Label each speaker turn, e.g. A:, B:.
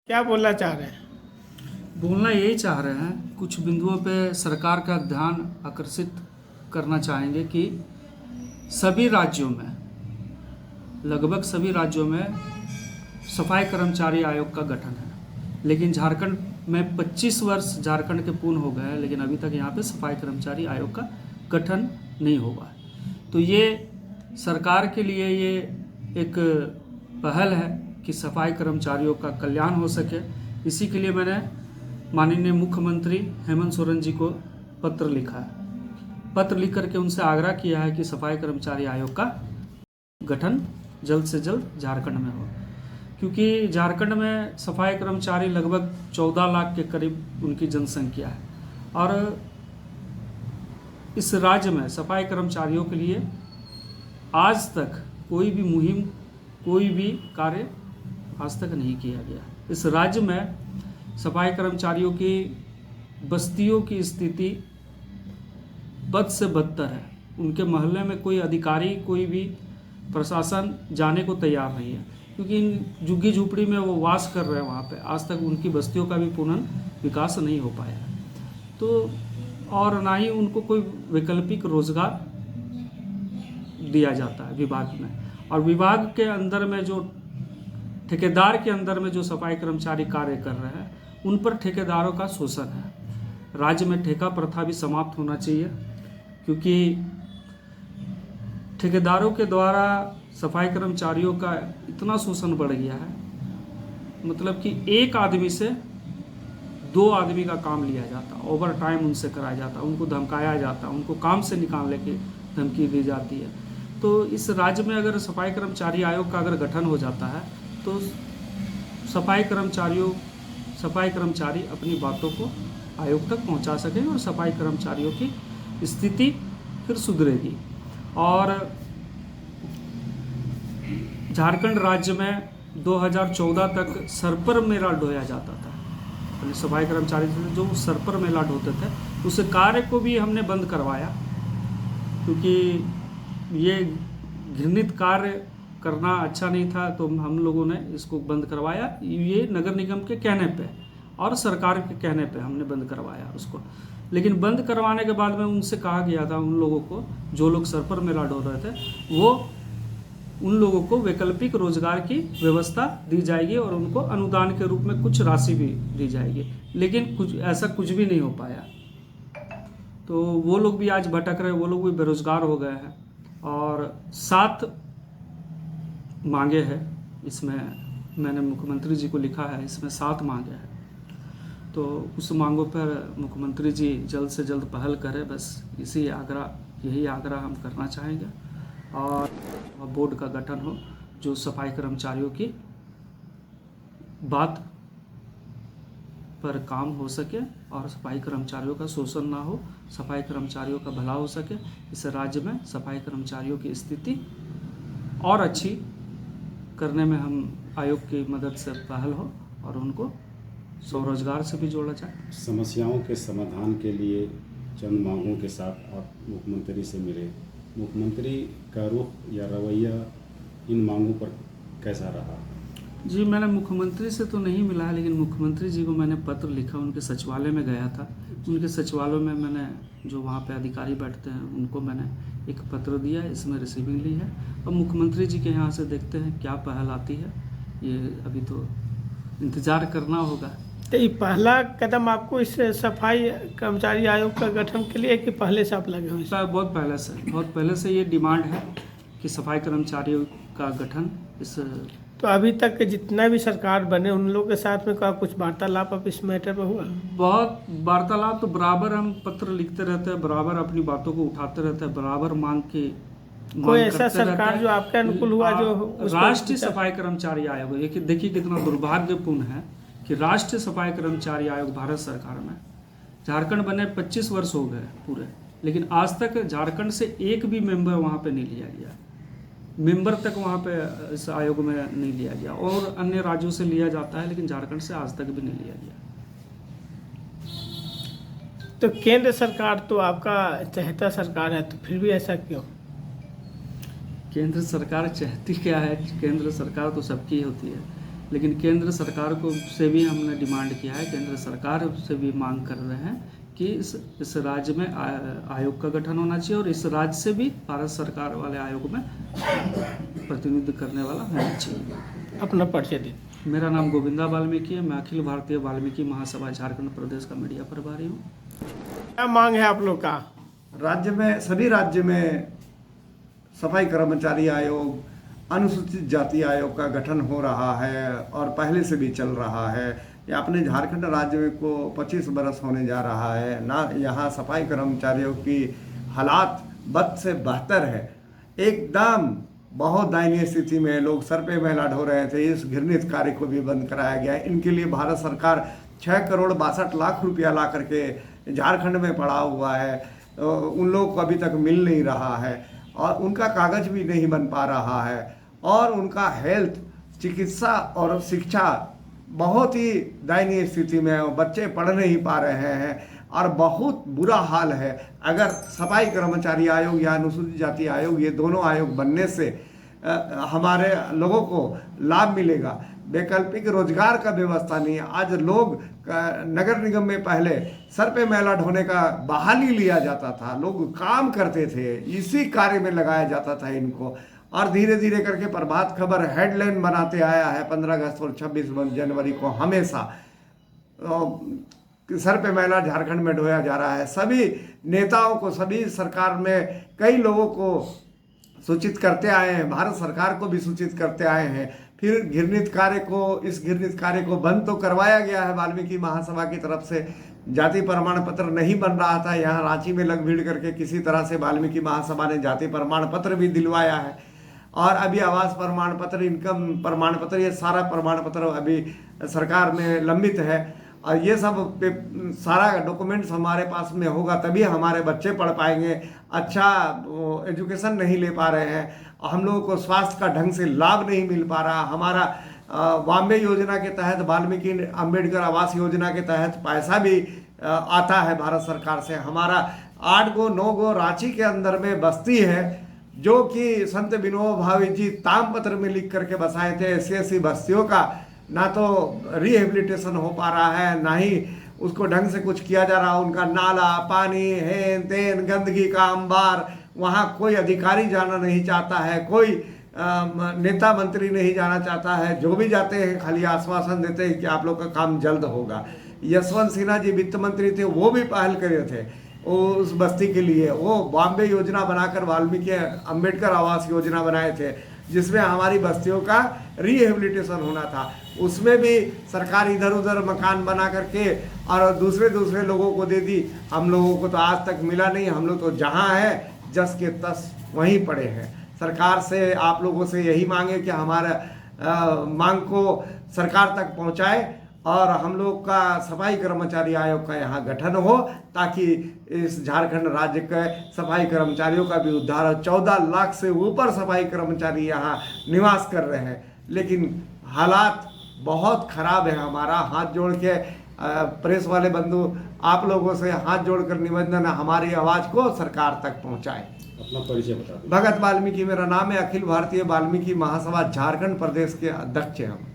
A: क्या बोलना चाह रहे हैं?
B: बोलना यही चाह रहे हैं, कुछ बिंदुओं पे सरकार का ध्यान आकर्षित करना चाहेंगे कि सभी राज्यों में, लगभग सभी राज्यों में सफाई कर्मचारी आयोग का गठन है, लेकिन झारखंड में 25 वर्ष झारखंड के पूर्ण हो गए हैं, लेकिन अभी तक यहाँ पे सफाई कर्मचारी आयोग का गठन नहीं हुआ है। तो ये सरकार के लिए ये एक पहल है कि सफाई कर्मचारियों का कल्याण हो सके। इसी के लिए मैंने माननीय मुख्यमंत्री हेमंत सोरेन जी को पत्र लिखा है। पत्र लिख करके उनसे आग्रह किया है कि सफाई कर्मचारी आयोग का गठन जल्द से जल्द झारखंड में हो, क्योंकि झारखंड में सफाई कर्मचारी लगभग 14 लाख के करीब उनकी जनसंख्या है और इस राज्य में सफाई कर्मचारियों के लिए आज तक कोई भी मुहिम, कोई भी कार्य आज तक नहीं किया गया। इस राज्य में सफाई कर्मचारियों की बस्तियों की स्थिति बद से बदतर है। उनके मोहल्ले में कोई अधिकारी, कोई भी प्रशासन जाने को तैयार नहीं है, क्योंकि इन झुग्गी झोपड़ी में वो वास कर रहे हैं। वहाँ पे आज तक उनकी बस्तियों का भी पुनः विकास नहीं हो पाया है। तो और ना ही उनको कोई वैकल्पिक रोजगार दिया जाता है विभाग में। और विभाग के अंदर में जो ठेकेदार के अंदर में जो सफाई कर्मचारी कार्य कर रहे हैं, उन पर ठेकेदारों का शोषण है। राज्य में ठेका प्रथा भी समाप्त होना चाहिए, क्योंकि ठेकेदारों के द्वारा सफाई कर्मचारियों का इतना शोषण बढ़ गया है, मतलब कि एक आदमी से 2 आदमी का काम लिया जाता, ओवर टाइम उनसे कराया जाता, उनको धमकाया जाता, उनको काम से निकालने की धमकी दी जाती है। तो इस राज्य में अगर सफाई कर्मचारी आयोग का अगर गठन हो जाता है तो सफाई कर्मचारी अपनी बातों को आयोग तक पहुंचा सकें और सफाई कर्मचारियों की स्थिति फिर सुधरेगी। और झारखंड राज्य में 2014 तक सर पर मेला ढोया जाता था। सफाई कर्मचारी जो सर पर मेला ढोते थे, उस कार्य को भी हमने बंद करवाया, क्योंकि ये घृणित कार्य करना अच्छा नहीं था। तो हम लोगों ने इसको बंद करवाया। ये नगर निगम के कहने पे और सरकार के कहने पे हमने बंद करवाया उसको। लेकिन बंद करवाने के बाद में उनसे कहा गया था, उन लोगों को जो लोग सर पर मेला ढो रहे थे, वो उन लोगों को वैकल्पिक रोजगार की व्यवस्था दी जाएगी और उनको अनुदान के रूप में कुछ राशि भी दी जाएगी। लेकिन कुछ भी नहीं हो पाया। तो वो लोग भी आज भटक रहे, वो लोग भी बेरोजगार हो गए हैं। और 7 मांगे हैं, इसमें मैंने मुख्यमंत्री जी को लिखा है, इसमें 7 मांगे हैं। तो उस मांगों पर मुख्यमंत्री जी जल्द से जल्द पहल करें, बस यही आग्रह हम करना चाहेंगे। और बोर्ड का गठन हो जो सफाई कर्मचारियों की बात पर काम हो सके और सफाई कर्मचारियों का शोषण ना हो, सफाई कर्मचारियों का भला हो सके। इस राज्य में सफाई कर्मचारियों की स्थिति और अच्छी करने में हम आयोग की मदद से पहल हो और उनको स्वरोजगार से भी जोड़ा जाए।
C: समस्याओं के समाधान के लिए चंद मांगों के साथ आप मुख्यमंत्री से मिले। मुख्यमंत्री का रुख या रवैया इन मांगों पर कैसा रहा?
B: जी, मैंने मुख्यमंत्री से तो नहीं मिला है, लेकिन मुख्यमंत्री जी को मैंने पत्र लिखा। उनके सचिवालय में गया था। उनके सचिवालय में मैंने जो वहाँ पे अधिकारी बैठते हैं उनको मैंने एक पत्र दिया, इसमें रिसीविंग ली है। और मुख्यमंत्री जी के यहाँ से देखते हैं क्या पहल आती है, ये अभी तो इंतज़ार करना होगा।
A: तो ये पहला कदम आपको इस सफाई कर्मचारी आयोग का गठन के लिए कि पहले से आप लगे हुए हैं?
B: बहुत पहले से ये डिमांड है कि सफाई कर्मचारियों का गठन इस।
A: तो अभी तक जितना भी सरकार बने उन लोगों के साथ में कुछ वार्तालाप अब इस मैटर पर हुआ?
B: बहुत वार्तालाप तो बराबर हम पत्र लिखते रहते हैं, बराबर अपनी बातों को उठाते रहते हैं, बराबर मांग
A: कोई ऐसा सरकार जो आपके अनुकूल हुआ जो
B: राष्ट्रीय सफाई कर्मचारी आयोग? देखिए कितना दुर्भाग्यपूर्ण है कि राष्ट्रीय सफाई कर्मचारी आयोग भारत सरकार में झारखंड बने 25 वर्ष हो गए पूरे, लेकिन आज तक झारखंड से एक भी मेंबर वहाँ पे नहीं लिया गया। मेंबर तक वहाँ पे इस आयोग में नहीं लिया गया। और अन्य राज्यों से लिया जाता है, लेकिन झारखंड से आज तक भी नहीं लिया गया।
A: तो केंद्र सरकार तो आपका चहेता सरकार है, तो फिर भी ऐसा क्यों?
B: केंद्र सरकार चाहती क्या है? केंद्र सरकार तो सबकी होती है, लेकिन केंद्र सरकार को से भी हमने डिमांड किया है, केंद्र सरकार से भी मांग कर रहे हैं कि इस राज्य में आयोग का गठन होना चाहिए और इस राज्य से भी भारत सरकार वाले आयोग में प्रतिनिधित्व करने वाला होना चाहिए।
A: अपना परिचय दीजिए।
B: मेरा नाम गोविंदा वाल्मीकि है, मैं अखिल भारतीय वाल्मीकि महासभा झारखंड प्रदेश का मीडिया प्रभारी हूँ।
A: क्या मांग है आप लोग का?
D: राज्य में, सभी राज्य में सफाई कर्मचारी आयोग, अनुसूचित जाति आयोग का गठन हो रहा है और पहले से भी चल रहा है। ये अपने झारखंड राज्य में को 25 बरस होने जा रहा है ना। यहाँ सफाई कर्मचारियों की हालात बद से बेहतर है, एकदम बहुत दयनीय स्थिति में। लोग सर पे मैला ढो रहे थे। इस घृणित कार्य को भी बंद कराया गया। इनके लिए भारत सरकार 6 करोड़ 62 लाख रुपया ला करके झारखंड में पड़ा हुआ है। उन लोगों को अभी तक मिल नहीं रहा है और उनका कागज भी नहीं बन पा रहा है और उनका हेल्थ, चिकित्सा और शिक्षा बहुत ही दयनीय स्थिति में है। बच्चे पढ़ नहीं पा रहे हैं और बहुत बुरा हाल है। अगर सफाई कर्मचारी आयोग या अनुसूचित जाति आयोग, ये दोनों आयोग बनने से हमारे लोगों को लाभ मिलेगा। वैकल्पिक रोजगार का व्यवस्था नहीं है। आज लोग नगर निगम में पहले सर पे मैला ढोने का बहाली लिया जाता था, लोग काम करते थे, इसी कार्य में लगाया जाता था इनको। और धीरे धीरे करके प्रभात खबर हेडलाइन बनाते आया है 15 अगस्त और 26 जनवरी को हमेशा सर पे मैला झारखंड में ढोया जा रहा है। सभी नेताओं को, सभी सरकार में कई लोगों को सूचित करते आए हैं, भारत सरकार को भी सूचित करते आए हैं। फिर घृणित कार्य को, इस घृणित कार्य को बंद तो करवाया गया है वाल्मीकि महासभा की तरफ से। जाति प्रमाण पत्र नहीं बन रहा था, यहाँ रांची में लग भीड़ करके किसी तरह से वाल्मीकि महासभा ने जाति प्रमाण पत्र भी दिलवाया है। और अभी आवास प्रमाण पत्र, इनकम प्रमाण पत्र, ये सारा प्रमाण पत्र अभी सरकार में लंबित है। और ये सब सारा डॉक्यूमेंट्स हमारे पास में होगा तभी हमारे बच्चे पढ़ पाएंगे। अच्छा एजुकेशन नहीं ले पा रहे हैं, हम लोगों को स्वास्थ्य का ढंग से लाभ नहीं मिल पा रहा। हमारा बॉम्बे योजना के तहत, वाल्मीकि अंबेडकर आवास योजना के तहत पैसा भी आता है भारत सरकार से। हमारा 8 गो 9 गो रांची के अंदर में बस्ती है जो कि संत विनोबा भावे जी तामपत्र में लिख करके बसाए थे। ऐसी बस्तियों का ना तो रिहेबिलिटेशन हो पा रहा है, ना ही उसको ढंग से कुछ किया जा रहा। उनका नाला, पानी, हेन तेन, गंदगी का अंबार, वहाँ कोई अधिकारी जाना नहीं चाहता है, कोई नेता मंत्री नहीं जाना चाहता है। जो भी जाते हैं खाली आश्वासन देते हैं कि आप लोग का काम जल्द होगा। यशवंत सिन्हा जी वित्त मंत्री थे, वो भी पहल करे थे उस बस्ती के लिए। वो बॉम्बे योजना बनाकर वाल्मीकि अंबेडकर आवास योजना बनाए थे जिसमें हमारी बस्तियों का रिहेबिलिटेशन होना था। उसमें भी सरकार इधर उधर मकान बना करके और दूसरे लोगों को दे दी। हम लोगों को तो आज तक मिला नहीं। हम लोग तो जहाँ है जस के तस वहीं पड़े हैं। सरकार से, आप लोगों से यही मांगे कि हमारा मांग को सरकार तक पहुँचाए और हम लोग का सफाई कर्मचारी आयोग का यहाँ गठन हो ताकि इस झारखंड राज्य के सफाई कर्मचारियों का भी उद्धार हो। 14 लाख से ऊपर सफाई कर्मचारी यहाँ निवास कर रहे हैं, लेकिन हालात बहुत खराब है। हमारा हाथ जोड़ के प्रेस वाले बंधु, आप लोगों से हाथ जोड़कर निवेदन है, हमारी आवाज़ को सरकार तक पहुँचाए।
C: अपना परिचय बता दें।
D: भगत वाल्मीकि मेरा नाम है, अखिल भारतीय वाल्मीकि महासभा झारखंड प्रदेश के अध्यक्ष हैं हम।